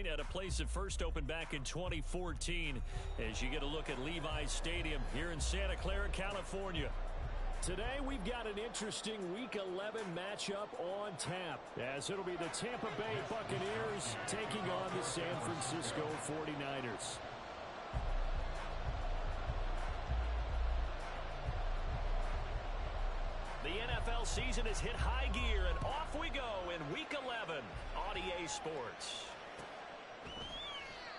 point at a place that first opened back in 2014 as you get a look at Levi's Stadium here in Santa Clara, California. Today we've got an interesting Week 11 matchup on tap, as it'll be the Tampa Bay Buccaneers taking on the San Francisco 49ers. The NFL season has hit high gear, and off we go in Week 11 on EA Sports.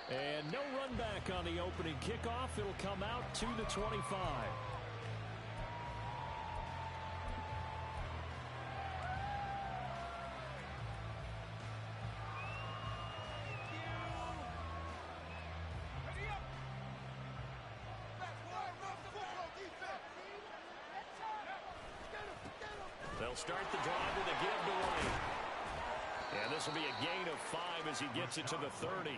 And no run back on the opening kickoff. It'll come out to the 25. They'll start the drive with a give to White. And this will be a gain of 5 as he gets it to the 30.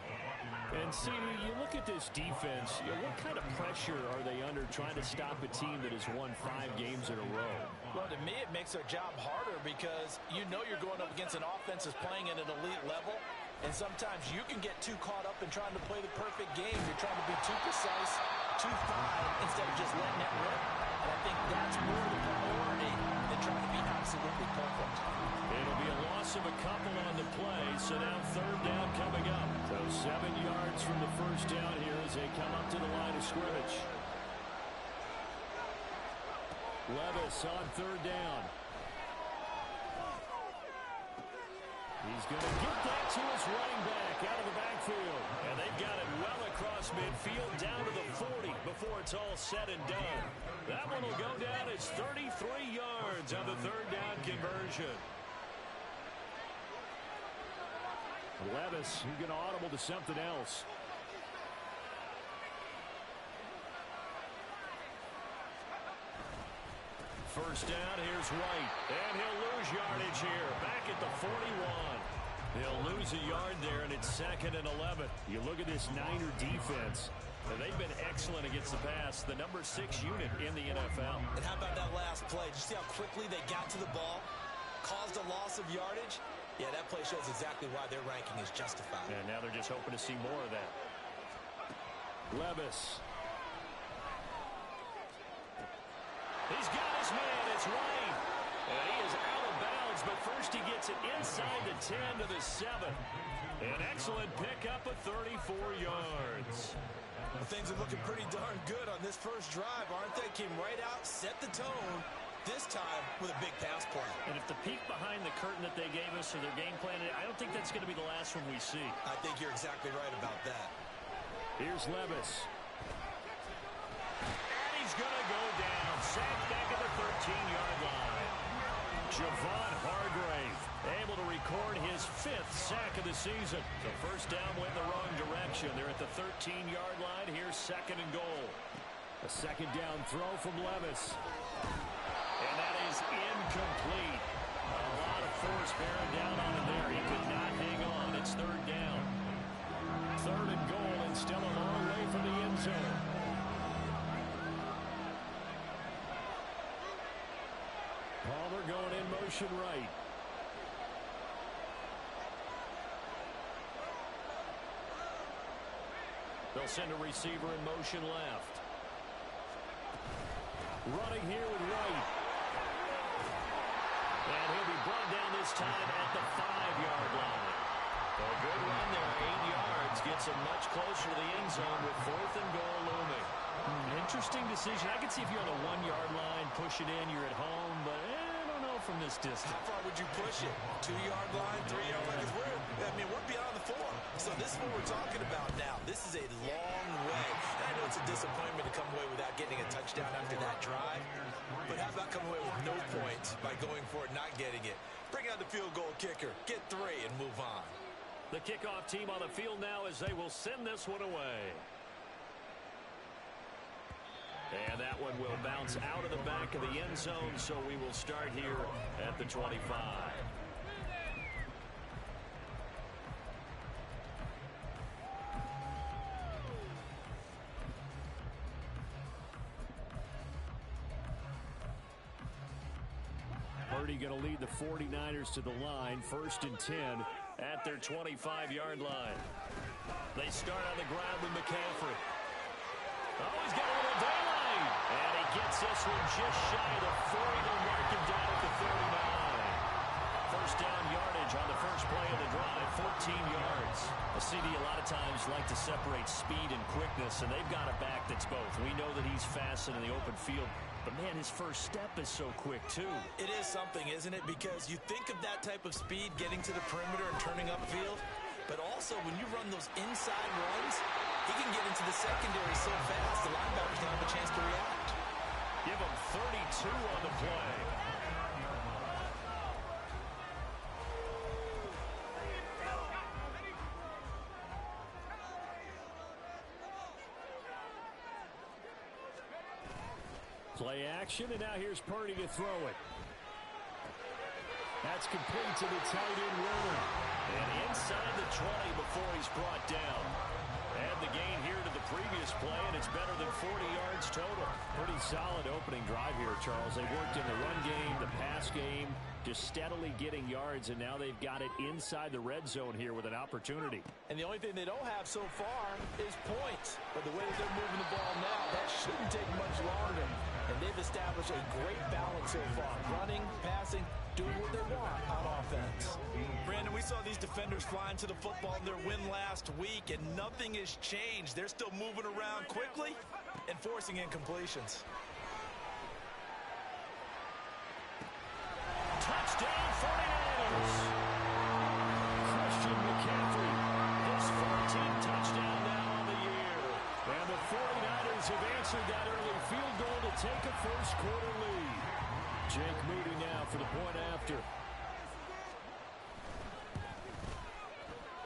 And see, you look at this defense, what kind of pressure are they under trying to stop a team that has won 5 games in a row? Well, to me, it makes their job harder because you know you're going up against an offense that's playing at an elite level. And sometimes you can get too caught up in trying to play the perfect game. You're trying to be too precise, too fine, instead of just letting it rip. And I think that's more the priority than trying to be absolutely perfect. It'll be a loss of a couple on the play, so now third down coming up. So 7 yards from the first down here as they come up to the line of scrimmage. Levis on third down. He's going to get that to his running back out of the backfield. And they've got it well across midfield down to the 40 before it's all said and done. That one will go down as 33 yards on the third down conversion. Levis, he's going to audible to something else. First down, here's White. And he'll lose yardage here. Back at the 41. He'll lose a yard there, and it's 2nd and 11. You look at this Niner defense. They've been excellent against the pass. The number 6 unit in the NFL. And how about that last play? Did you see how quickly they got to the ball? Caused a loss of yardage? Yeah, that play shows exactly why their ranking is justified. And now they're just hoping to see more of that. Levis. He's got his man. It's White. And he is out of bounds, but first he gets it inside the 10 to the 7. An excellent pickup of 34 yards. Well, things are looking pretty darn good on this first drive, aren't they? Came right out, set the tone, this time with a big pass play. And if the peek behind the curtain that they gave us or their game plan, I don't think that's going to be the last one we see. I think you're exactly right about that. Here's Levis. And he's going to go down. Sacked back at the 13-yard line. Javon Hargrave able to record his 5th sack of the season. The first down went in the wrong direction. They're at the 13-yard line. Here's 2nd and goal. A second down throw from Levis. And that is incomplete. A lot of force bearing down on him there. He could not hang on. It's 3rd down. 3rd and goal, and still a long way from the end zone. Palmer going in motion right. They'll send a receiver in motion left. Running here with White. And he'll be brought down this time at the 5-yard line. A good run there, 8 yards. Gets him much closer to the end zone with 4th and goal looming. Interesting decision. I can see if you're on the 1-yard line, push it in, you're at home, but I don't know from this distance. How far would you push it? 2-yard line, 3-yard line? We're beyond the 4. So this is what we're talking about now. This is a long way. And I know it's a disappointment to come away without getting a touchdown after that drive. But how about coming away with no points by going for it, not getting it? Bring out the field goal kicker, get 3, and move on. The kickoff team on the field now as they will send this one away. And that one will bounce out of the back of the end zone, so we will start here at the 25. Purdy going to lead the 49ers to the line, 1st and 10 at their 25-yard line. They start on the ground with McCaffrey. Oh, he's got a little daylight. And he gets this one just shy of the 40. They'll mark him down at the 39. First down yardage on the first play of the drive, 14 yards. A CD a lot of times like to separate speed and quickness, and they've got a back that's both. We know that he's fast in the open field, but, man, his first step is so quick, too. It is something, isn't it? Because you think of that type of speed getting to the perimeter and turning upfield, but also when you run those inside runs, he can get into the secondary so fast the linebackers don't have a chance to react. Give him 32 on the play. Play action, and now here's Purdy to throw it. That's complete to the tight end runner. And inside the 20 before he's brought down. And the gain here to the previous play, and it's better than 40 yards total. Pretty solid opening drive here, Charles. They worked in the run game, the pass game, just steadily getting yards, and now they've got it inside the red zone here with an opportunity. And the only thing they don't have so far is points. But the way that they're moving the ball now, that shouldn't take much longer. And they've established a great balance so far. Running, passing, doing what they want on offense. Brandon, we saw these defenders flying to the football in their win last week, and nothing has changed. They're still moving around quickly and forcing incompletions. Touchdown, 49ers! Christian McCaffrey, his 14th touchdown now on the year. And the 49ers have answered that early field goal to take a first-quarter lead. Jake Moody now for the point after.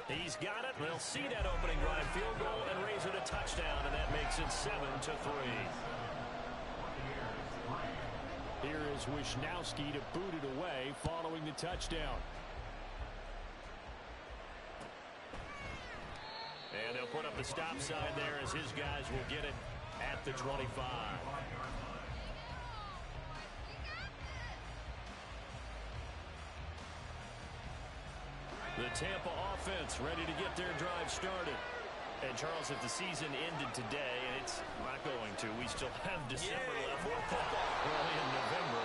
He's got it. They'll see that opening drive field goal and raise it a touchdown, and that makes it 7-3. Here is Wisnowski to boot it away following the touchdown. And they'll put up the stop sign there as his guys will get it at the 25. The Tampa offense ready to get their drive started. And, Charles, if the season ended today, and it's not going to, we still have December left. More football. Early in November.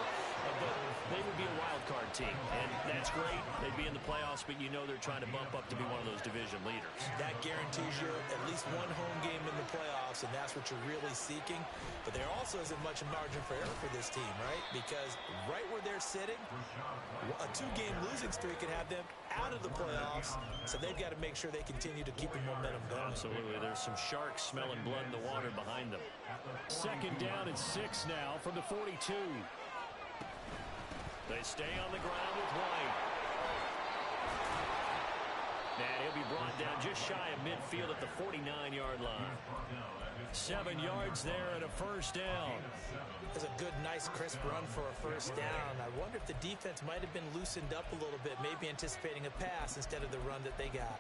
But they would be a wild card team, and that's great. They'd be in the playoffs, but you know they're trying to bump up to be one of those division leaders. That guarantees you at least one home game in the playoffs, and that's what you're really seeking. But there also isn't much margin for error for this team, right? Because right where they're sitting, a two-game losing streak could have them out of the playoffs, so they've got to make sure they continue to keep the momentum going. Absolutely. There's some sharks smelling blood in the water behind them. Second down and 6 now from the 42. They stay on the ground with White. And he'll be brought down just shy of midfield at the 49-yard line. 7 yards there and a first down. That's a good, nice, crisp run for a first down. I wonder if the defense might have been loosened up a little bit, maybe anticipating a pass instead of the run that they got.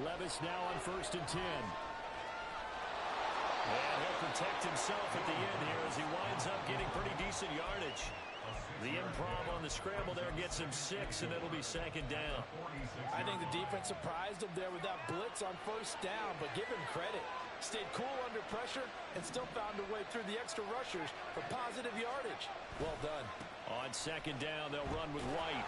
Levis now on 1st and 10. And he'll protect himself at the end here as he winds up getting pretty decent yardage. The improv on the scramble there gets him 6, and it'll be second down. I think the defense surprised him there with that blitz on first down, but give him credit. Stayed cool under pressure and still found a way through the extra rushers for positive yardage. Well done. On second down, they'll run with White.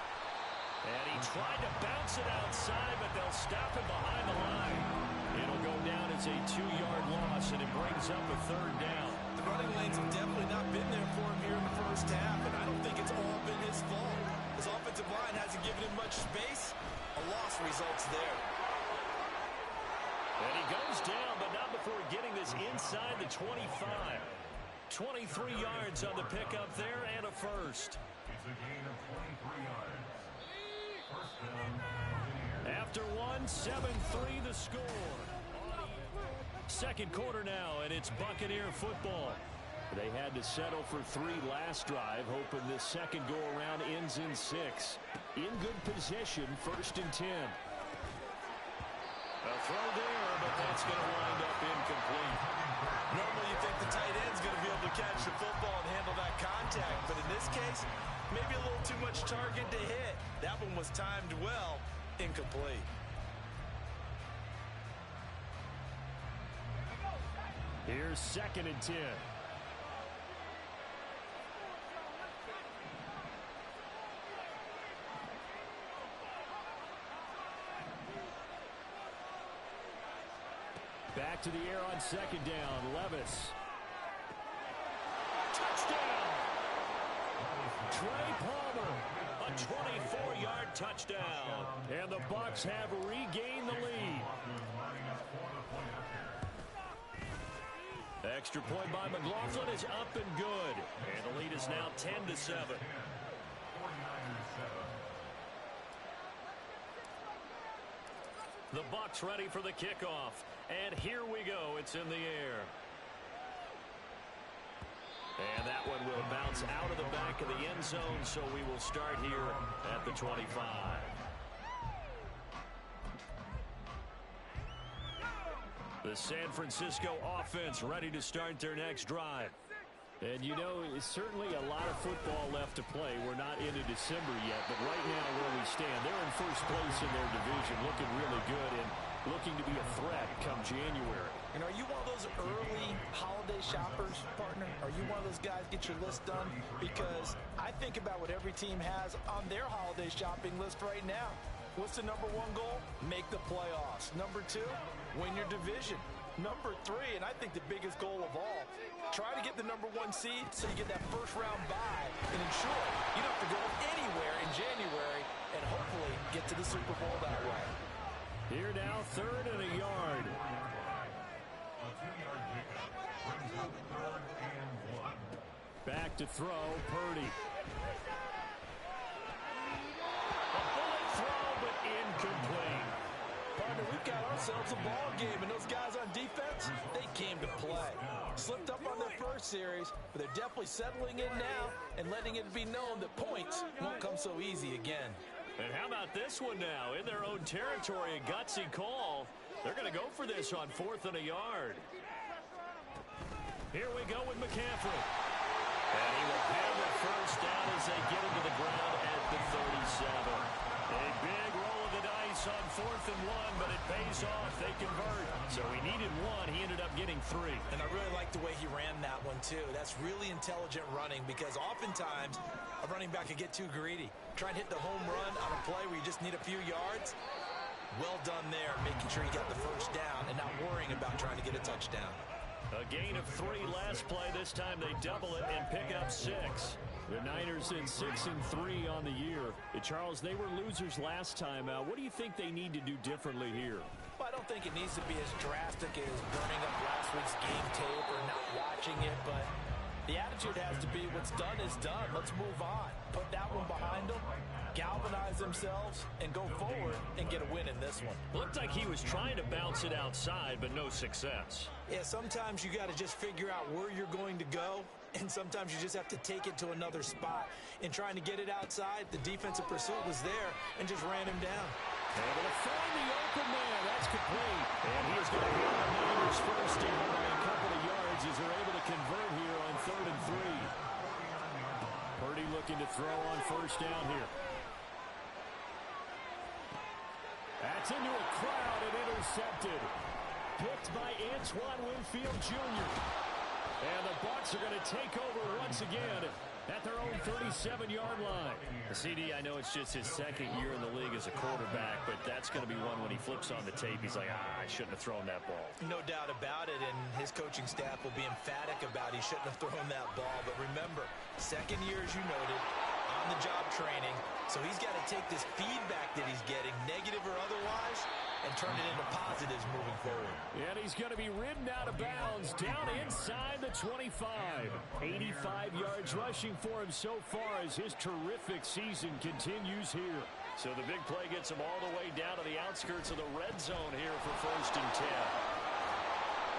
And he tried to bounce it outside, but they'll stop him behind the line. It'll go down as a 2-yard loss, and it brings up a third down. The running lanes have definitely not been there for him here in the first half, and I don't think it's all been his fault. His offensive line hasn't given him much space. A loss results there. And he goes down, but not before getting this inside the 25. 23 yards on the pickup there and a first. It's a gain of 23 yards. After 7-3 the score. Second quarter now, and it's Buccaneer football. They had to settle for 3 last drive, hoping this second go-around ends in 6. In good position, 1st and 10. A throw there, but that's going to wind up incomplete. Normally you think the tight end's going to be able to catch the football and handle that contact, but in this case, maybe a little too much target to hit. That one was timed well, incomplete. Here's 2nd and 10. Back to the air on 2nd down. Levis. Touchdown! Trey Palmer. A 24-yard touchdown. And the Bucs have regained the lead. Extra point by McLaughlin is up and good. And the lead is now 10-7. The Bucs ready for the kickoff. And here we go. It's in the air. And that one will bounce out of the back of the end zone, so we will start here at the 25. The San Francisco offense ready to start their next drive. And, you know, it's certainly a lot of football left to play. We're not into December yet, but right now where we stand, they're in first place in their division, looking really good and looking to be a threat come January. And are you one of those early holiday shoppers, partner? Are you one of those guys get your list done? Because I think about what every team has on their holiday shopping list right now. What's the number 1 goal? Make the playoffs. Number 2, win your division. Number 3, and I think the biggest goal of all, try to get the number 1 seed so you get that first round bye and ensure you don't have to go anywhere in January and hopefully get to the Super Bowl that way. Here now, 3rd and a yard. Back to throw, Purdy. A bullet throw, but incomplete. Partner, we've got ourselves a ball game, and those guys on defense, they came to play. Slipped up on their first series, but they're definitely settling in now and letting it be known that points won't come so easy again. And how about this one now? In their own territory, a gutsy call. They're going to go for this on 4th and a yard. Here we go with McCaffrey. And he will have the first down as they get him to the ground at the 37. A big roll of the dice on 4th and 1, but it pays off. They convert. So he needed 1. He ended up getting 3. And I really like the way he ran that one, too. That's really intelligent running because oftentimes a running back can get too greedy. Try and hit the home run on a play where you just need a few yards. Well done there, making sure you got the first down and not worrying about trying to get a touchdown. A gain of 3 last play. This time they double it and pick up 6. The Niners in 6-3 on the year. Charles, they were losers last time out. What do you think they need to do differently here? Well, I don't think it needs to be as drastic as burning up last week's game tape or not watching it, but the attitude has to be what's done is done. Let's move on. Put that one behind them, galvanize themselves, and go forward and get a win in this one. Looked like he was trying to bounce it outside, but no success. Yeah, sometimes you got to just figure out where you're going to go, and sometimes you just have to take it to another spot. In trying to get it outside, the defensive pursuit was there and just ran him down. Able to find the open man. That's complete. And he is going to get the Niners first down by a couple of yards as they're able to convert here on 3rd and 3. Purdy looking to throw on first down here. That's into a crowd and intercepted. Picked by Antoine Winfield Jr. And the Bucs are going to take over once again at their own 37-yard line. The CD, I know it's just his 2nd year in the league as a quarterback, but that's going to be one when he flips on the tape. He's like, I shouldn't have thrown that ball. No doubt about it, and his coaching staff will be emphatic about he shouldn't have thrown that ball. But remember, 2nd year, as you noted, on-the-job training. So he's got to take this feedback that he's getting, negative or otherwise, and turn it into positives moving forward. And he's going to be ridden out of bounds down inside the 25. 85 yards rushing for him so far as his terrific season continues here. So the big play gets him all the way down to the outskirts of the red zone here for 1st and 10.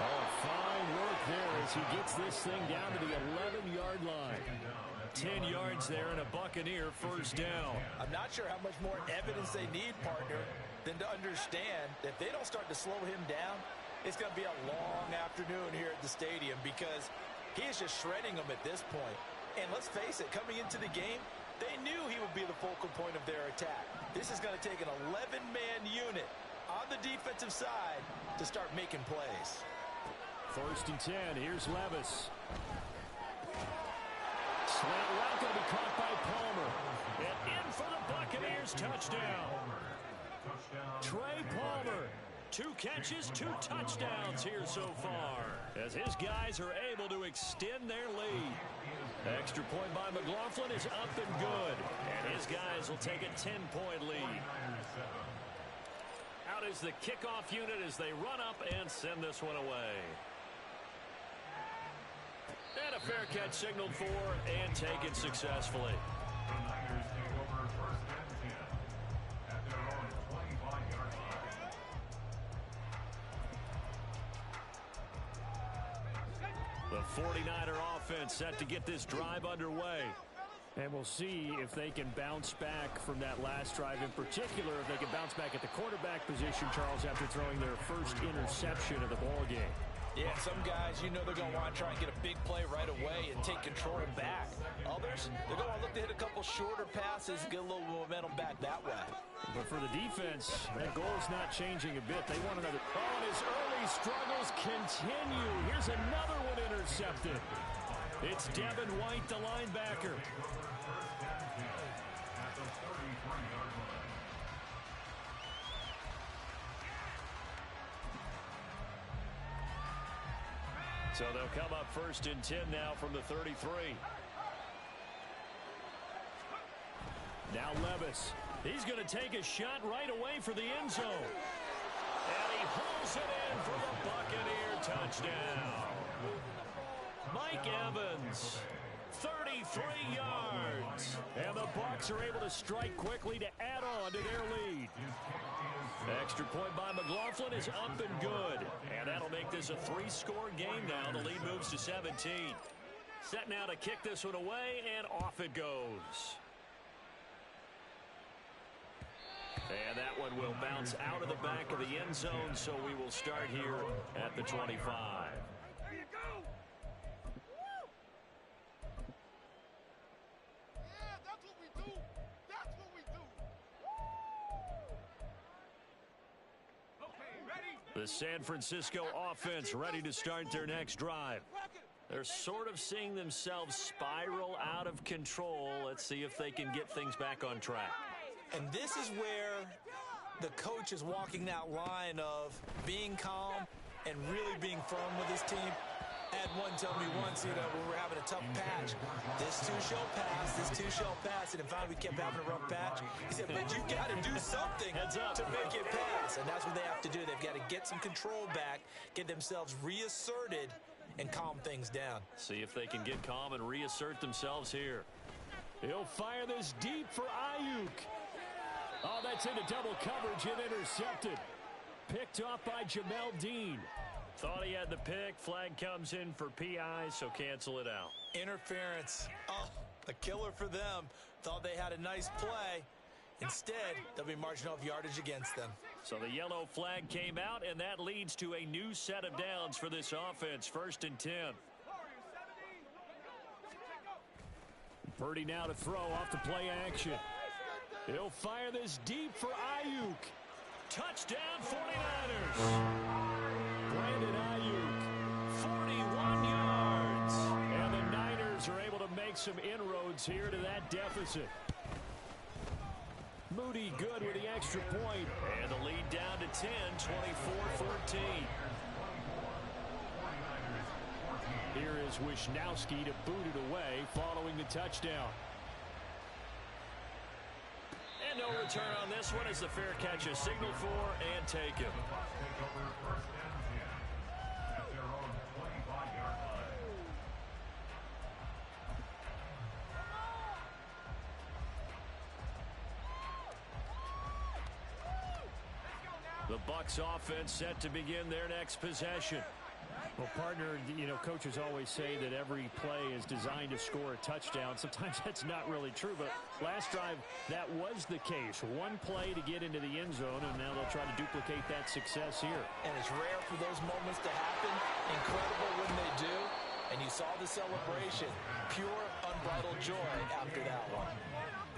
Oh, fine work there as he gets this thing down to the 11-yard line. 10 yards there and a Buccaneer first down. I'm not sure how much more evidence they need, partner. than to understand that if they don't start to slow him down, it's going to be a long afternoon here at the stadium because he is just shredding them at this point. And let's face it, coming into the game, they knew he would be the focal point of their attack. This is going to take an 11-man unit on the defensive side to start making plays. 1st and 10. Here's Levis. Slant route going to be caught by Palmer. And in for the Buccaneers touchdown. Trey Palmer. 2 catches, 2 touchdowns here so far as his guys are able to extend their lead. Extra point by McLaughlin is up and good, and his guys will take a 10-point lead. Out is the kickoff unit as they run up and send this one away. And a fair catch signaled for and taken successfully. The 49er offense set to get this drive underway. And we'll see if they can bounce back from that last drive in particular, if they can bounce back at the quarterback position, Charles, after throwing their first interception of the ballgame. Yeah, some guys, you know they're going to want to try and get a big play right away and take control back. Others, they're going to look to hit a couple shorter passes and get a little momentum back that way. But for the defense, that goal is not changing a bit. They want another. Oh, and his early struggles continue. Here's another one intercepted. It's Devin White, the linebacker. So they'll come up 1st and 10 now from the 33. Now Levis. He's going to take a shot right away for the end zone. And he hauls it in for the Buccaneer touchdown. Mike Evans, 33 yards. And the Bucs are able to strike quickly to add on to their lead. Extra point by McLaughlin is up and good. And that'll make this a 3-score game now. The lead moves to 17. Set now to kick this one away, and off it goes. And that one will bounce out of the back of the end zone, so we will start here at the 25. There you go. Yeah, that's what we do. That's what we do. Okay, ready? The San Francisco offense ready to start their next drive. They're sort of seeing themselves spiral out of control. Let's see if they can get things back on track. And this is where the coach is walking that line of being calm and really being firm with his team. Had one tell me once, when we were having a tough patch, this too shall pass, this too shall pass. And finally we kept having a rough patch. He said, but you got to do something to make it pass. And that's what they have to do. They've got to get some control back, get themselves reasserted, and calm things down. See if they can get calm and reassert themselves here. He'll fire this deep for Ayuk. Oh, that's into double coverage and intercepted. Picked off by Jamel Dean. Thought he had the pick. Flag comes in for PI, so cancel it out. Interference. Oh, a killer for them. Thought they had a nice play. Instead, they'll be marching off yardage against them. So the yellow flag came out, and that leads to a new set of downs for this offense. 1st and 10. Purdy now to throw off the play action. He'll fire this deep for Ayuk. Touchdown 49ers. Brandon Ayuk, 41 yards. And the Niners are able to make some inroads here to that deficit. Moody good with the extra point. And the lead down to 10, 24-14. Here is Wisnowski to boot it away following the touchdown. And no return on this one as the fair catch is signaled for and taken. The Bucs offense set to begin their next possession. Well, partner, you know, coaches always say that every play is designed to score a touchdown. Sometimes that's not really true, but last drive, that was the case. One play to get into the end zone, and now they'll try to duplicate that success here. And it's rare for those moments to happen. Incredible when they do. And you saw the celebration. Pure, unbridled joy after that one.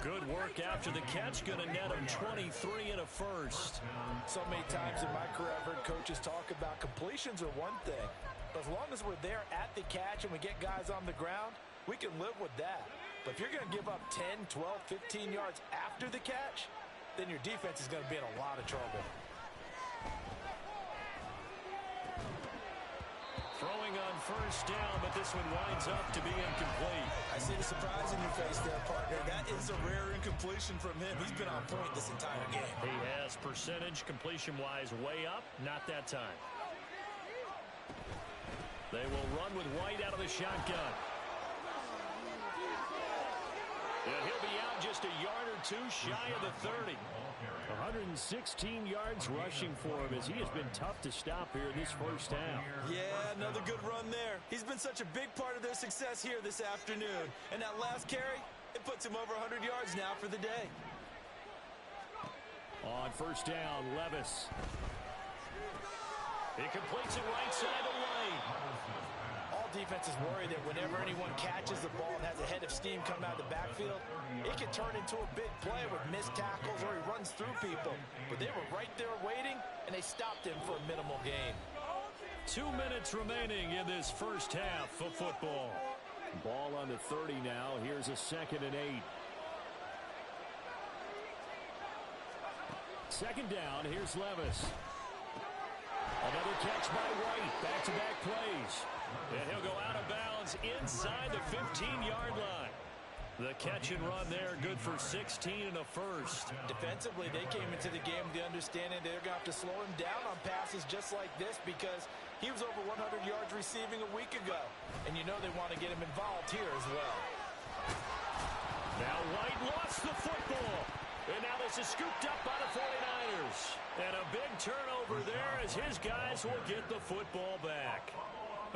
Good work after the catch. Going to net him 23 and a first. So many times in my career, I've heard coaches talk about completions are one thing. But as long as we're there at the catch and we get guys on the ground, we can live with that. But if you're going to give up 10, 12, 15 yards after the catch, then your defense is going to be in a lot of trouble. Throwing on first down, but this one winds up to be incomplete. I see the surprise in your face there, partner. That is a rare incompletion from him. He's been on point this entire game. He has percentage completion-wise way up. Not that time. They will run with White out of the shotgun. And he'll be out just a yard or two shy of the 30. 116 yards rushing for him as he has been tough to stop here in this first half. Yeah, another good run there. He's been such a big part of their success here this afternoon. And that last carry, it puts him over 100 yards now for the day. On first down, Levis. He completes it right side of the lane. All defenses worry that whenever anyone catches the ball and has a head of steam coming out of the backfield, it can turn into a big play with missed tackles or he runs through people. But they were right there waiting, and they stopped him for a minimal gain. 2 minutes remaining in this first half of football. Ball on the 30 now. Here's a 2nd and 8. Second down. Here's Levis. Another catch by White. Back-to-back plays. And he'll go out of bounds inside the 15-yard line. The catch and run there, good for 16 and a first. Defensively, they came into the game with the understanding they're going to have to slow him down on passes just like this because he was over 100 yards receiving a week ago. And you know they want to get him involved here as well. Now White lost the football. And now this is scooped up by the 49ers. And a big turnover there as his guys will get the football back.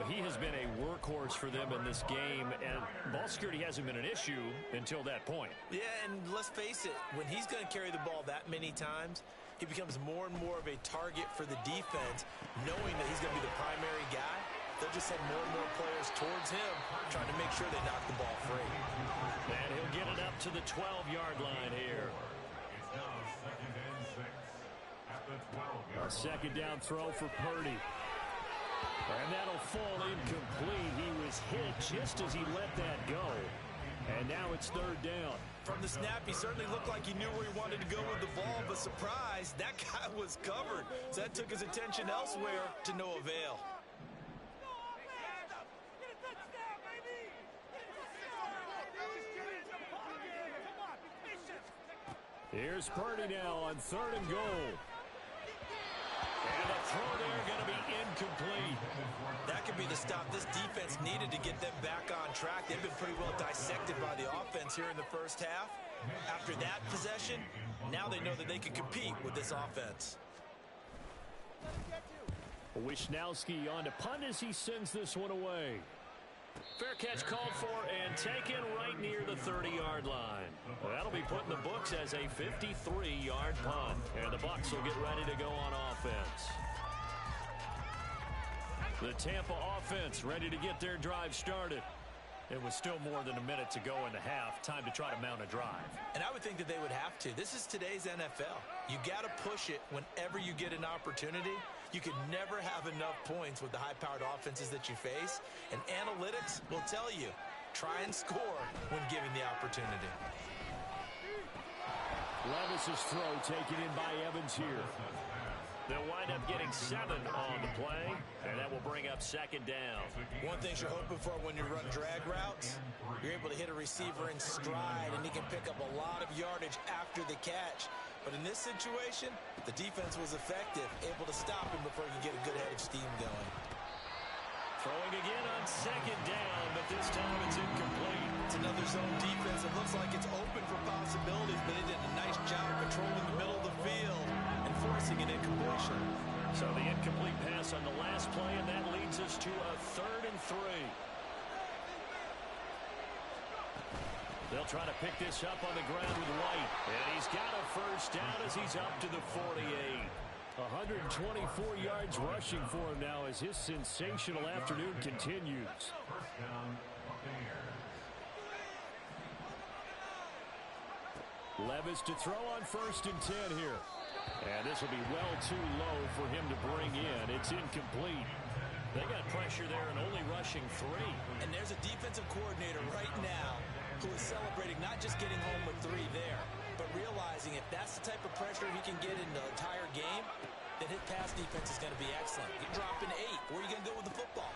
He has been a workhorse for them in this game, and ball security hasn't been an issue until that point. Yeah, and let's face it, when he's going to carry the ball that many times, he becomes more and more of a target for the defense, knowing that he's going to be the primary guy. They'll just send more and more players towards him, trying to make sure they knock the ball free. And he'll get it up to the 12-yard line here. A second down throw for Purdy. And that'll fall incomplete. He was hit just as he let that go. And now it's third down. From the snap, he certainly looked like he knew where he wanted to go with the ball, but surprise, that guy was covered. So that took his attention elsewhere to no avail. Here's Purdy now on 3rd and goal. And the throw there going to be incomplete. That could be the stop this defense needed to get them back on track. They've been pretty well dissected by the offense here in the first half. After that possession, now they know that they can compete with this offense. Wisnowski on to punt as he sends this one away. Fair catch called for and taken right near the 30-yard line. Well, that'll be put in the books as a 53-yard punt. And the Bucs will get ready to go on offense. The Tampa offense ready to get their drive started. It was still more than a minute to go in the half. Time to try to mount a drive. And I would think that they would have to. This is today's NFL. You got to push it whenever you get an opportunity. You can never have enough points with the high-powered offenses that you face. And analytics will tell you, try and score when given the opportunity. Levis's throw taken in by Evans here. They'll wind up getting 7 on the play, and that will bring up 2nd down. One thing you're hoping for when you run drag routes, you're able to hit a receiver in stride, and he can pick up a lot of yardage after the catch. But in this situation, the defense was effective, able to stop him before he could get a good head of steam going. Throwing again on 2nd down, but this time it's incomplete. It's another zone defense. It looks like it's open for possibilities, but they did a nice job controlling the middle of the field and forcing an incompletion. So the incomplete pass on the last play, and that leads us to a 3rd and 3. They'll try to pick this up on the ground with White. And he's got a first down as he's up to the 48. 124 yards rushing for him now as his sensational afternoon continues. Levis to throw on 1st and 10 here. And this will be well too low for him to bring in. It's incomplete. They got pressure there and only rushing 3. And there's a defensive coordinator right now who is celebrating not just getting home with 3 there, but realizing if that's the type of pressure he can get in the entire game, then his pass defense is going to be excellent. You're dropping 8. Where are you going to go with the football?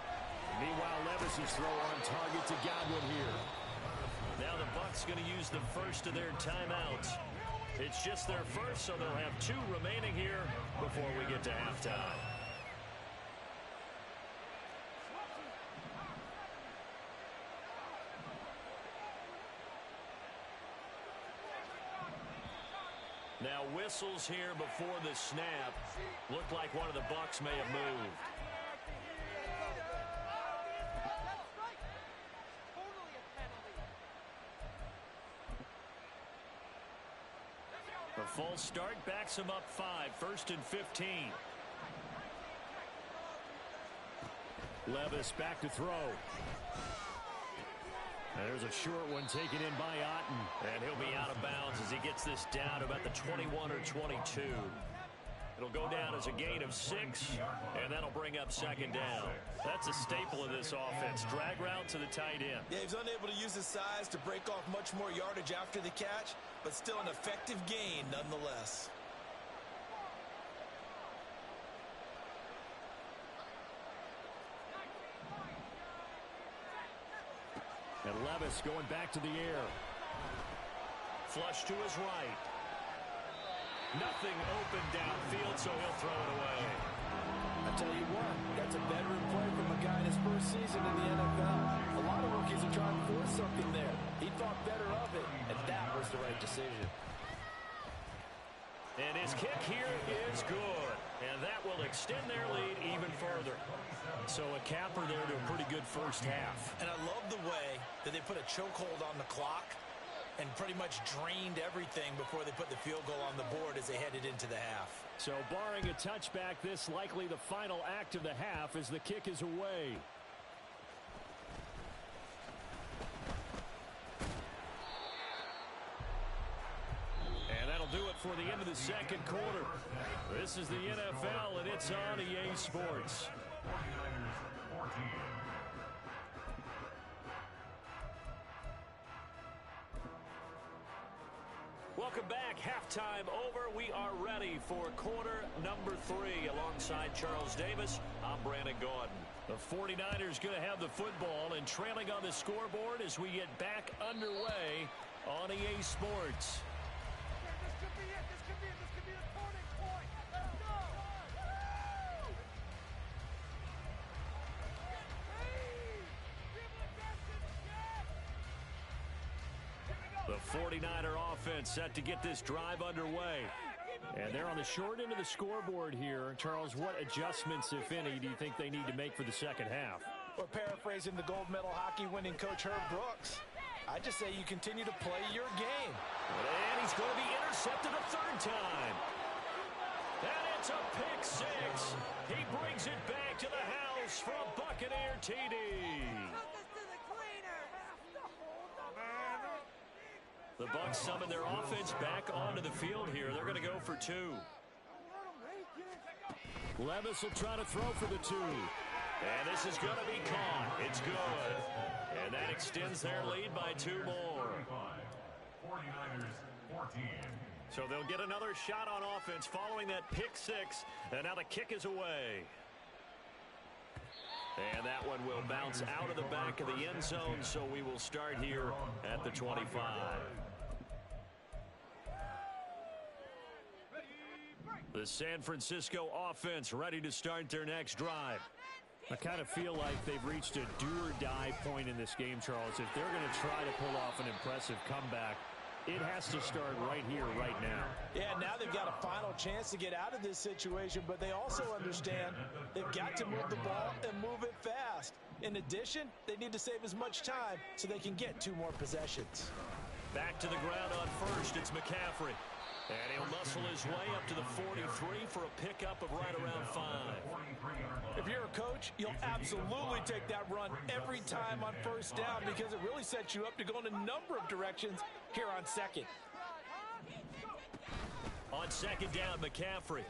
Meanwhile, Levis's throw on target to Godwin here. Now the Bucs going to use the first of their timeouts. It's just their first, so they'll have 2 remaining here before we get to halftime. Now whistles here before the snap. Looked like one of the Bucs may have moved. A false start backs him up 5. 1st and 15. Levis back to throw. There's a short one taken in by Otten. And he'll be out of bounds as he gets this down about the 21 or 22. It'll go down as a gain of 6, and that'll bring up 2nd down. That's a staple of this offense. Drag route to the tight end. Yeah, he's unable to use his size to break off much more yardage after the catch, but still an effective gain nonetheless. And Levis going back to the air. Flush to his right. Nothing open downfield, so he'll throw it away. I tell you what, that's a veteran play from a guy in his first season in the NFL. A lot of rookies are trying to force something there. He thought better of it, and that was the right decision. And his kick here is good. And that will extend their lead even further. So a capper there to a pretty good first half. And I love the way that they put a chokehold on the clock and pretty much drained everything before they put the field goal on the board as they headed into the half. So barring a touchback, this likely the final act of the half as the kick is away. And that'll do it for the end of the second quarter. This is the NFL, and it's on EA Sports. Welcome back. Halftime over. We are ready for quarter number 3. Alongside Charles Davis, I'm Brandon Gaudin. The 49ers going to have the football and trailing on the scoreboard as we get back underway on EA Sports. This could be it. This could be it. This could be the turning point. Let's go. The 49er offense set to get this drive underway. And they're on the short end of the scoreboard here. Charles, what adjustments, if any, do you think they need to make for the second half? Or paraphrasing the gold medal hockey winning coach Herb Brooks, I just say you continue to play your game. And he's going to be intercepted a 3rd time. And it's a pick 6. He brings it back to the house for a Buccaneer TD. The Bucs summon their offense back onto the field here. They're going to go for 2. Levis will try to throw for the 2. And this is going to be caught. It's good. And that extends their lead by 2 more. 49ers 14. So they'll get another shot on offense following that pick 6. And now the kick is away. And that one will bounce out of the back of the end zone, so we will start here at the 25. The San Francisco offense ready to start their next drive. I kind of feel like they've reached a do-or-die point in this game, Charles. If they're going to try to pull off an impressive comeback, It has to start right here, right now. Yeah, now they've got a final chance to get out of this situation, but they also understand they've got to move the ball and move it fast. In addition, they need to save as much time so they can get 2 more possessions. Back to the ground on first, it's McCaffrey. And he'll muscle his way up to the 43 for a pickup of right around 5. If you're a coach, you'll absolutely take that run every time on first down because it really sets you up to go in a number of directions here on second. On second down, McCaffrey.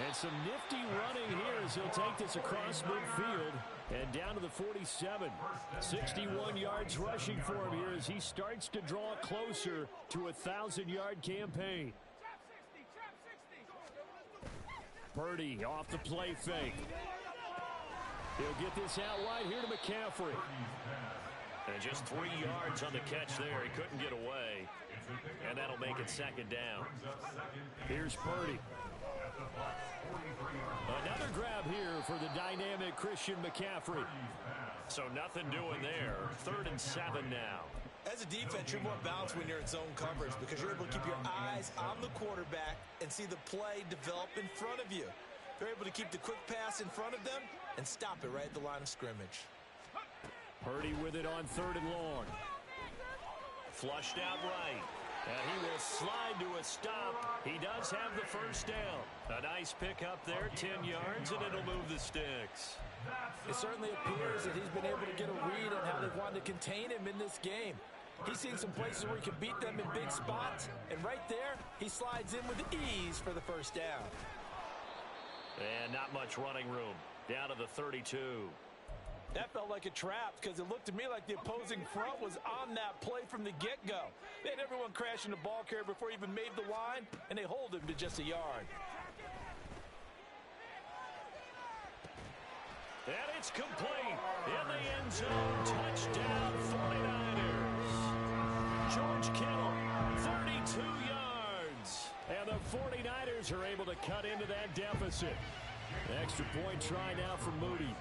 And some nifty running here as he'll take this across midfield and down to the 47. 61 yards rushing for him here as he starts to draw closer to a 1,000-yard campaign. Purdy off the play fake. He'll get this out wide here to McCaffrey. And just 3 yards on the catch there. He couldn't get away. And that'll make it second down. Here's Purdy. Another grab here for the dynamic Christian McCaffrey. So nothing doing there. 3rd and 7 now. As a defense, you're more balanced when you're in zone coverage because you're able to keep your eyes on the quarterback and see the play develop in front of you. They're able to keep the quick pass in front of them and stop it right at the line of scrimmage. Purdy with it on 3rd and long. Flushed out right. And he will slide to a stop. He does have the first down. A nice pickup there, 10 yards, and it'll move the sticks. It certainly appears that he's been able to get a read on how they've wanted to contain him in this game. He's seen some places where he can beat them in big spots, and right there, he slides in with ease for the first down. And not much running room. Down to the 32. That felt like a trap because it looked to me like the opposing front was on that play from the get-go. They had everyone crashing the ball carrier before he even made the line, and they hold him to just a yard. And it's complete. In the end zone, touchdown 49ers. George Kittle, 32 yards. And the 49ers are able to cut into that deficit. Extra point try now for Moody.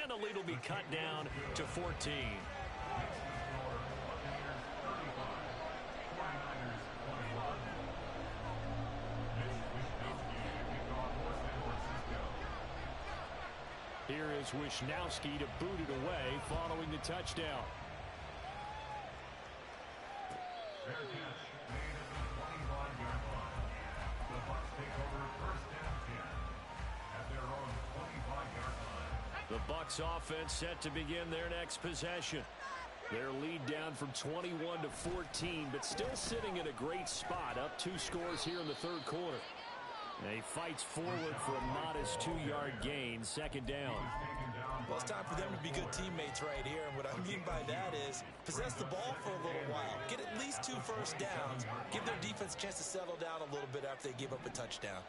And the lead will be cut down to 14. Here is Wisnowski to boot it away following the touchdown. Fair catch made at the 25-yard line. The Bucs take over 1st and 10 at their own 25-yard line. The Bucs offense set to begin their next possession. Their lead down from 21 to 14, but still sitting in a great spot, up 2 scores here in the 3rd quarter. And he fights forward for a modest 2-yard gain, 2nd down. Well, it's time for them to be good teammates right here, and what I mean by that is possess the ball for a little while, get at least 2 first downs, give their defense a chance to settle down a little bit after they give up a touchdown.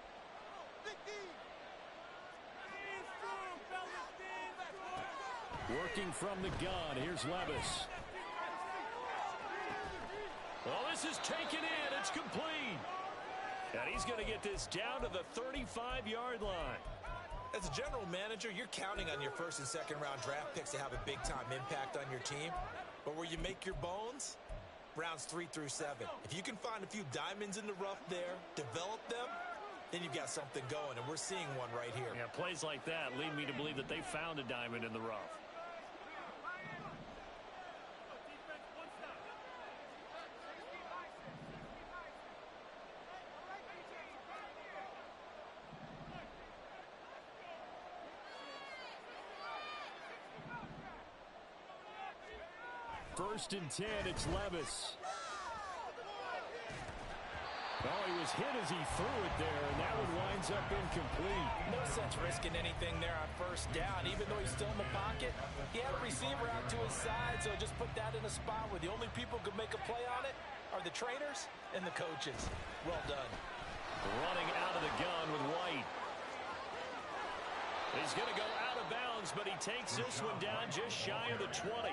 Working from the gun, here's Levis. Well, this is taken in. It's complete. And he's going to get this down to the 35-yard line. As a general manager, you're counting on your 1st and 2nd round draft picks to have a big-time impact on your team. But where you make your bones, rounds 3 through 7. If you can find a few diamonds in the rough there, develop them, then you've got something going, and we're seeing one right here. Yeah, plays like that lead me to believe that they found a diamond in the rough. First and 10, it's Levis. Oh, he was hit as he threw it there, and that one winds up incomplete. No sense risking anything there on first down. Even though he's still in the pocket, he had a receiver out to his side, so just put that in a spot where the only people who can make a play on it are the trainers and the coaches. Well done. Running out of the gun with White. He's going to go out of bounds, but he takes this one down just shy of the 20.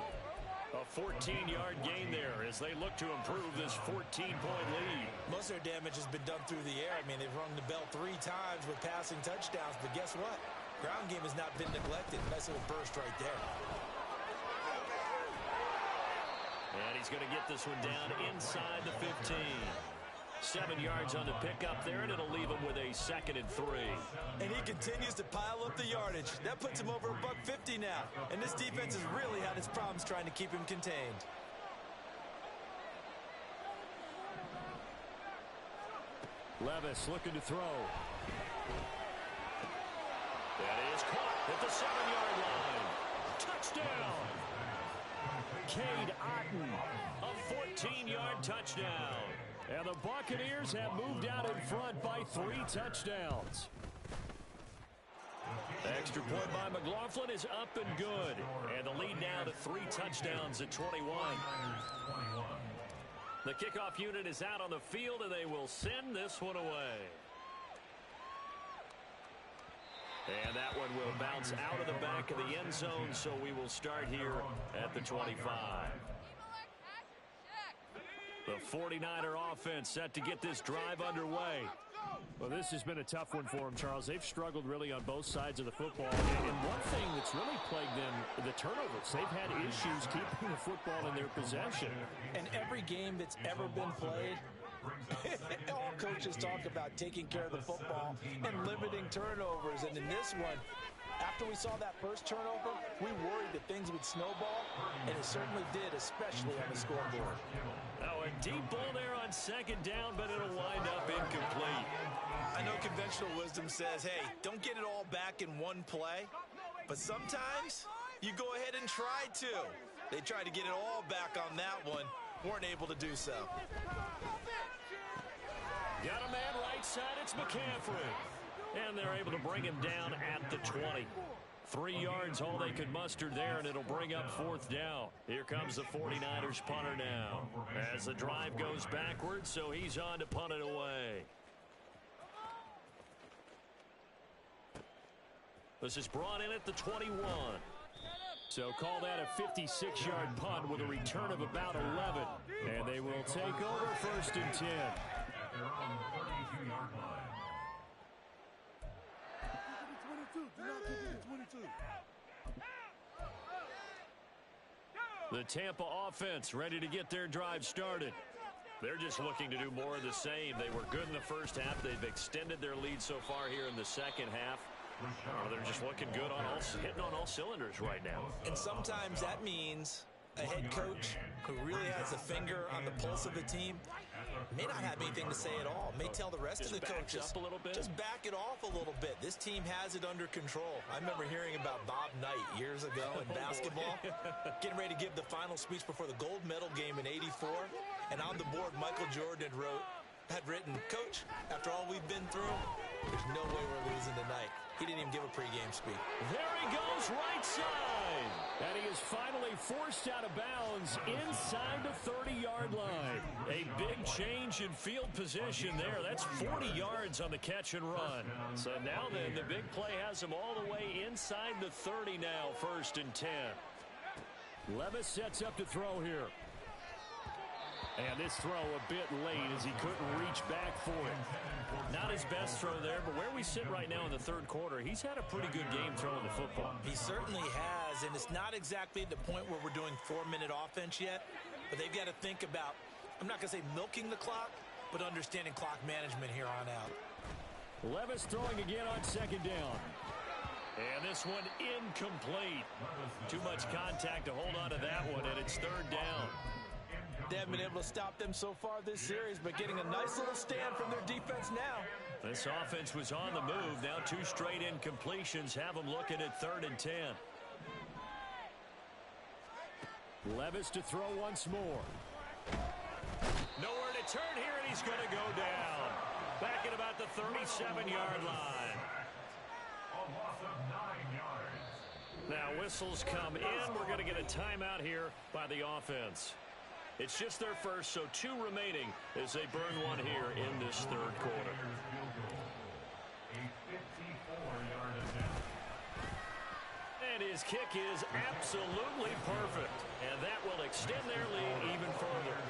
A 14-yard gain there as they look to improve this 14-point lead. Most of their damage has been done through the air. I mean, they've rung the bell 3 times with passing touchdowns, but guess what? Ground game has not been neglected. Nice little burst right there. And he's going to get this one down inside the 15. 7 yards on the pickup there, and it'll leave him with a 2nd and 3. And he continues to pile up the yardage. That puts him over $150 now. And this defense has really had its problems trying to keep him contained. Levis looking to throw. That is caught at the 7-yard line. Touchdown! Cade Otton, a 14-yard touchdown. And the Buccaneers have moved out in front by 3 touchdowns. Extra point by McLaughlin is up and good. And the lead now to 3 touchdowns at 21. The kickoff unit is out on the field, and they will send this one away. And that one will bounce out of the back of the end zone, so we will start here at the 25. The 49er offense set to get this drive underway. Well, this has been a tough one for them, Charles. They've struggled really on both sides of the football. And one thing that's really plagued them, the turnovers. They've had issues keeping the football in their possession. And every game that's ever been played, all coaches talk about taking care of the football and limiting turnovers. And in this one, after we saw that first turnover, we worried that things would snowball, and it certainly did, especially on the scoreboard. Oh, a deep ball there on 2nd down, but it'll wind up incomplete. I know conventional wisdom says, hey, don't get it all back in one play. But sometimes you go ahead and try to. They tried to get it all back on that one. Weren't able to do so. Got a man right side. It's McCaffrey. And they're able to bring him down at the 20. 3 yards, all they could muster there, and it'll bring up 4th down. Here comes the 49ers punter now. As the drive goes backwards, so he's on to punt it away. This is brought in at the 21. So call that a 56-yard punt with a return of about 11. And they will take over 1st and 10. At their own 32-yard line. The Tampa offense ready to get their drive started. They're just looking to do more of the same. They were good in the first half. They've extended their lead so far here in the second half. They're just looking good on hitting on all cylinders right now. And sometimes that means a head coach who really has a finger on the pulse of the team may not have anything to say at all. May tell the rest of the coaches, up a little bit. Just back it off a little bit. This team has it under control. I remember hearing about Bob Knight years ago in basketball, getting ready to give the final speech before the gold medal game in '84. And on the board, Michael Jordan had written, Coach, after all we've been through, there's no way we're losing tonight. He didn't even give a pregame speech. There he goes, right side. And he is finally forced out of bounds inside the 30-yard line. A big change in field position there. That's 40 yards on the catch and run. So now then, the big play has him all the way inside the 30 now, 1st and 10. Levis sets up to throw here. And this throw a bit late as he couldn't reach back for it. Not his best throw there, but where we sit right now in the 3rd quarter, he's had a pretty good game throwing the football. He certainly has, and it's not exactly at the point where we're doing 4-minute offense yet, but they've got to think about, I'm not going to say milking the clock, but understanding clock management here on out. Levis throwing again on 2nd down. And this one incomplete. Too much contact to hold on to that one, and it's 3rd down. They haven't been able to stop them so far this series, but getting a nice little stand from their defense now. This offense was on the move. Now 2 straight incompletions have them looking at 3rd and 10. Levis to throw once more. Nowhere to turn here, and he's going to go down. Back at about the 37-yard line. A loss of 9 yards. Now whistles come in. We're going to get a timeout here by the offense. It's just their first, so 2 remaining as they burn one here in this 3rd quarter. A 54-yard attempt. And his kick is absolutely perfect. And that will extend their lead even further.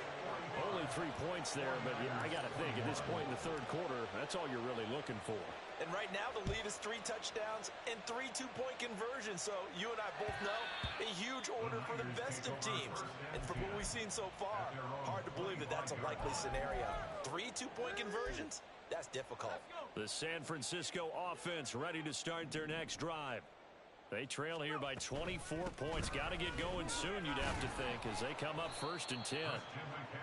Only 3 points there, but I got to think, at this point in the third quarter, that's all you're really looking for. And right now, the lead is 3 touchdowns and 3 two-point conversions. So you and I both know a huge order for the best of teams. And from what we've seen so far, hard to believe that that's a likely scenario. 3 two-point conversions? That's difficult. The San Francisco offense ready to start their next drive. They trail here by 24 points. Got to get going soon, you'd have to think, as they come up 1st and 10.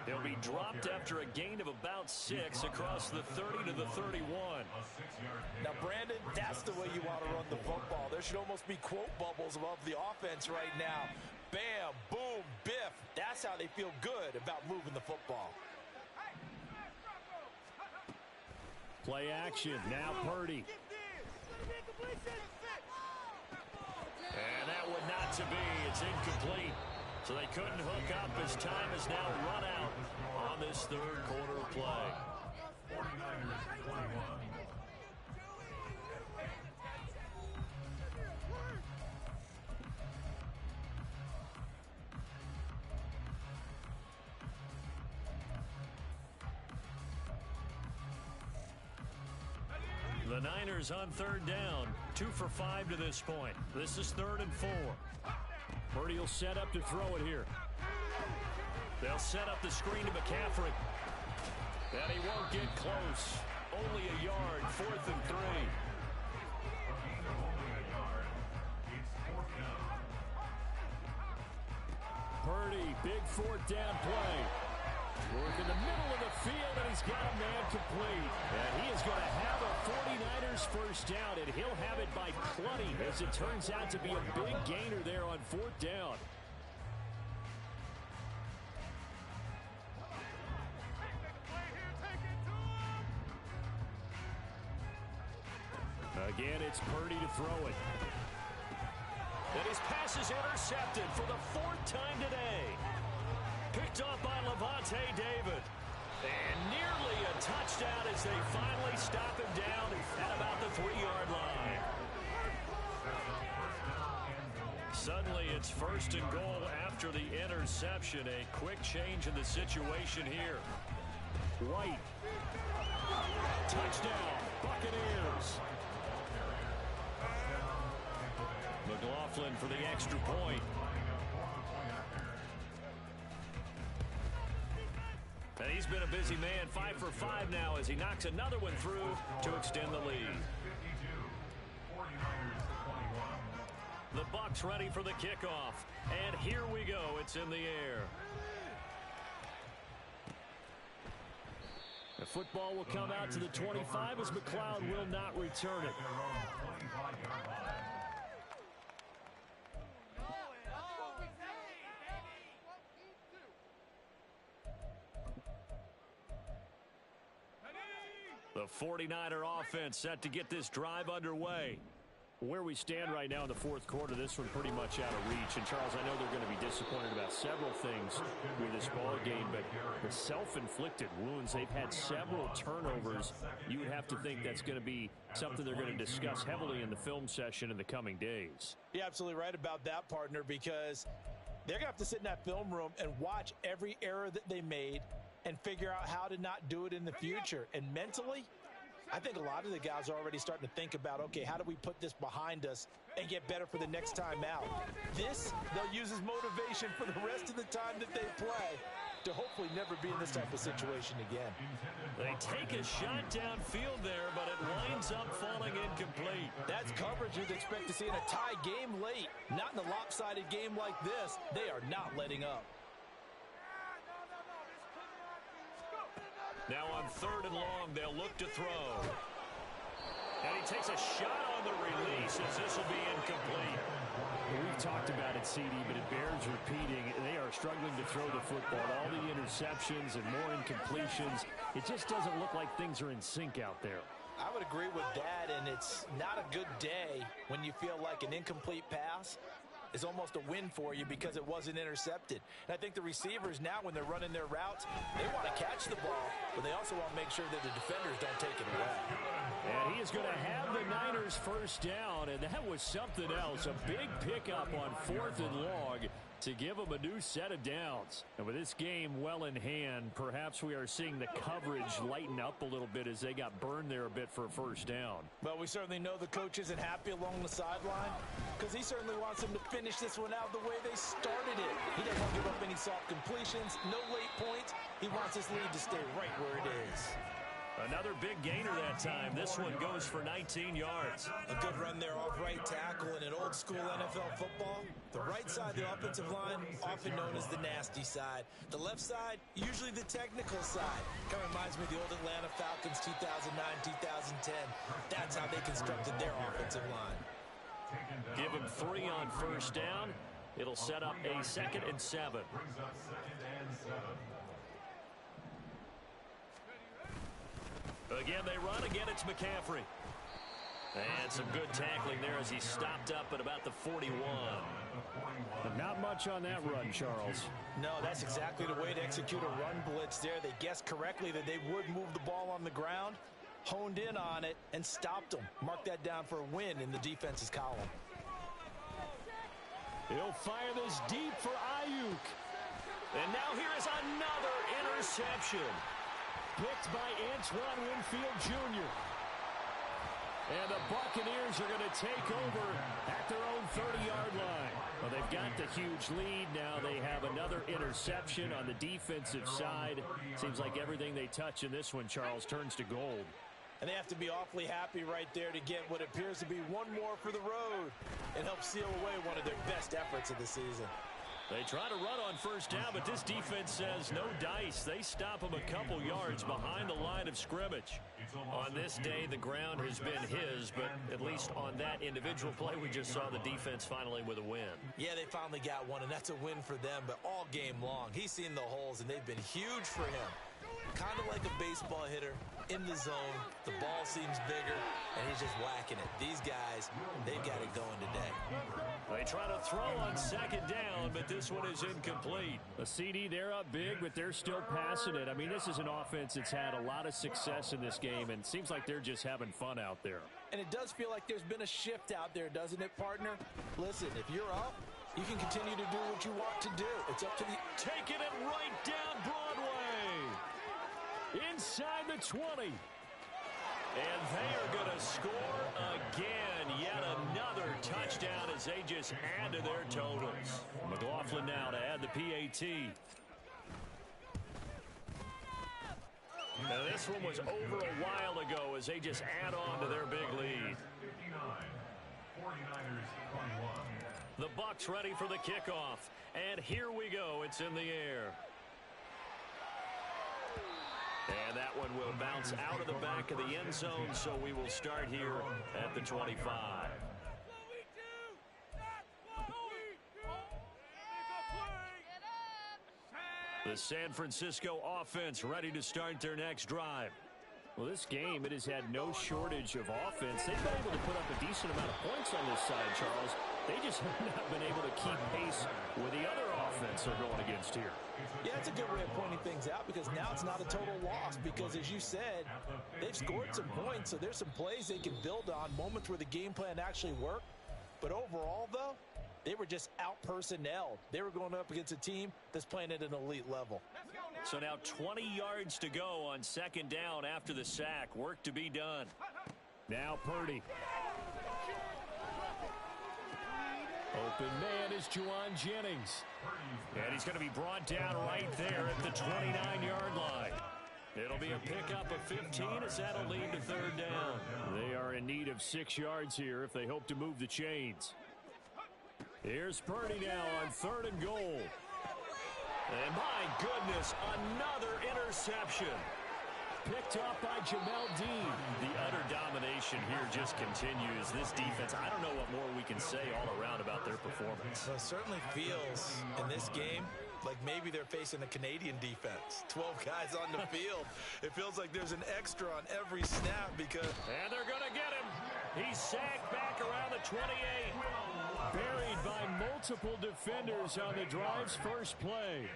They'll be dropped after a gain of about 6 across the 30 to the 31. Now, Brandon, that's the way you want to run the football. There should almost be quote bubbles above the offense right now. Bam, boom, biff. That's how they feel good about moving the football. Play action. Now Purdy. And that would not to be. It's incomplete. So they couldn't hook up as time has now run out on this third quarter of play. 49ers 21. The Niners on 3rd down. 2 for 5 to this point. This is 3rd and 4. Purdy will set up to throw it here. They'll set up the screen to McCaffrey. And he won't get close. Only a yard. 4th and 3. Purdy, big 4th down play. Work in the middle of the field, and he's got a man complete. And he is going to have a 49ers first down, and he'll have it by plenty, as it turns out to be a big gainer there on 4th down. Again, it's Purdy to throw it. And his pass is intercepted for the 4th time today. Picked up by Levante David. And nearly a touchdown as they finally stop him down at about the 3-yard line. Suddenly it's 1st and goal after the interception. A quick change in the situation here. White. Touchdown, Buccaneers. McLaughlin for the extra point. And he's been a busy man. 5 for 5 now as he knocks another one through to extend the lead. The Bucs ready for the kickoff. And here we go. It's in the air. The football will come out to the 25 as McLeod will not return it. The 49er offense set to get this drive underway. Where we stand right now in the 4th quarter, this one pretty much out of reach. And, Charles, I know they're going to be disappointed about several things with this ball game, but the self-inflicted wounds, they've had several turnovers. You would have to think that's going to be something they're going to discuss heavily in the film session in the coming days. You're absolutely right about that, partner, because they're going to have to sit in that film room and watch every error that they made and figure out how to not do it in the future. And mentally, I think a lot of the guys are already starting to think about, okay, how do we put this behind us and get better for the next time out? This, they'll use as motivation for the rest of the time that they play to hopefully never be in this type of situation again. They take a shot downfield there, but it winds up falling incomplete. That's coverage you'd expect to see in a tie game late. Not in a lopsided game like this. They are not letting up. Now on 3rd and long, they'll look to throw. And he takes a shot on the release as this will be incomplete. We've talked about it, CD, but it bears repeating. They are struggling to throw the football. All the interceptions and more incompletions. It just doesn't look like things are in sync out there. I would agree with that, and it's not a good day when you feel like an incomplete pass is almost a win for you because it wasn't intercepted. And I think the receivers now, when they're running their routes, they want to catch the ball, but they also want to make sure that the defenders don't take it away. And he is going to have the Niners first down down, and that was something else. A big pickup on 4th and long to give them a new set of downs. And with this game well in hand, perhaps we are seeing the coverage lighten up a little bit as they got burned there a bit for a first down. Well, we certainly know the coach isn't happy along the sideline because he certainly wants them to finish this one out the way they started it. He doesn't want to give up any soft completions, no late points. He wants his lead to stay right where it is. Another big gainer that time. This one goes for 19 yards. A good run there off right tackle in an old school NFL football. The right side of the offensive line, often known as the nasty side. The left side, usually the technical side. Kind of reminds me of the old Atlanta Falcons 2009, 2010. That's how they constructed their offensive line. Give them 3 on first down. It'll set up a 2nd and 7. Brings up 2nd and 7. Again, they run. Again, it's McCaffrey. And some good tackling there as he stopped up at about the 41. Not much on that run, Charles. No, that's exactly the way to execute a run blitz there. They guessed correctly that they would move the ball on the ground, honed in on it, and stopped them. Mark that down for a win in the defense's column. He'll fire this deep for Ayuk. And now here is another interception. Picked by Antoine Winfield Jr. And the Buccaneers are going to take over at their own 30-yard line. Well, they've got the huge lead. Now they have another interception on the defensive side. Seems like everything they touch in this one, Charles, turns to gold. And they have to be awfully happy right there to get what appears to be one more for the road and help seal away one of their best efforts of the season. They try to run on first down, but this defense says no dice. They stop them a couple yards behind the line of scrimmage. On this day, the ground has been his, but at least on that individual play, we just saw the defense finally with a win. Yeah, they finally got one, and that's a win for them, but all game long, he's seen the holes, and they've been huge for him. Kind of like a baseball hitter in the zone. The ball seems bigger, and he's just whacking it. These guys, they've got it going today. They try to throw on second down, but this one is incomplete. A CD, they're up big, but they're still passing it. I mean, this is an offense that's had a lot of success in this game, and it seems like they're just having fun out there. And it does feel like there's been a shift out there, doesn't it, partner? Listen, if you're up, you can continue to do what you want to do. It's up to the... Taking it right down Broadway. Inside the 20. And they are going to score again. Yet another touchdown as they just add to their totals. McLaughlin now to add the PAT. Now this one was over a while ago as they just add on to their big lead. 59, 49ers 21. The Bucs ready for the kickoff. And here we go. It's in the air. And that one will bounce out of the back of the end zone, so we will start here at the 25. The San Francisco offense ready to start their next drive. Well, this game, it has had no shortage of offense. They've been able to put up a decent amount of points on this side, Charles. They just have not been able to keep pace with the other offense they're going against here. Yeah, it's a good way of pointing things out because now it's not a total loss because, as you said, they've scored some points, so there's some plays they can build on, moments where the game plan actually worked. But overall, though, they were just out-personnelled. They were going up against a team that's playing at an elite level. So now 20 yards to go on second down after the sack. Work to be done. Now Purdy. Open man is Juwan Jennings. And he's going to be brought down right there at the 29-yard line. It'll be a pickup of 15 as that'll lead to third down. They are in need of 6 yards here if they hope to move the chains. Here's Purdy now on 3rd and goal. And my goodness, another interception. Picked up by Jamel Dean. The utter domination here just continues. This defense, I don't know what more we can say all around about their performance. Well, it certainly feels in this game like maybe they're facing a Canadian defense. 12 guys on the field. It feels like there's an extra on every snap because... And they're going to get him. He's sacked back around the 28. Buried by multiple defenders on the drive's first play.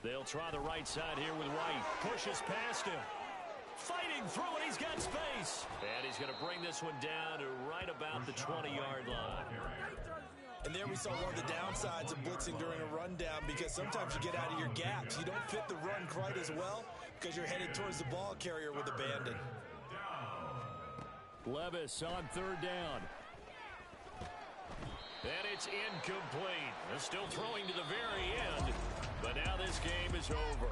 They'll try the right side here with White. Pushes past him. Fires Going through, and he's got space. And he's going to bring this one down to right about the 20-yard line. And there we saw one of the downsides of blitzing during a rundown, because sometimes you get out of your gaps. You don't fit the run quite as well because you're headed towards the ball carrier with abandon. Levis on third down. And it's incomplete. They're still throwing to the very end, but now this game is over.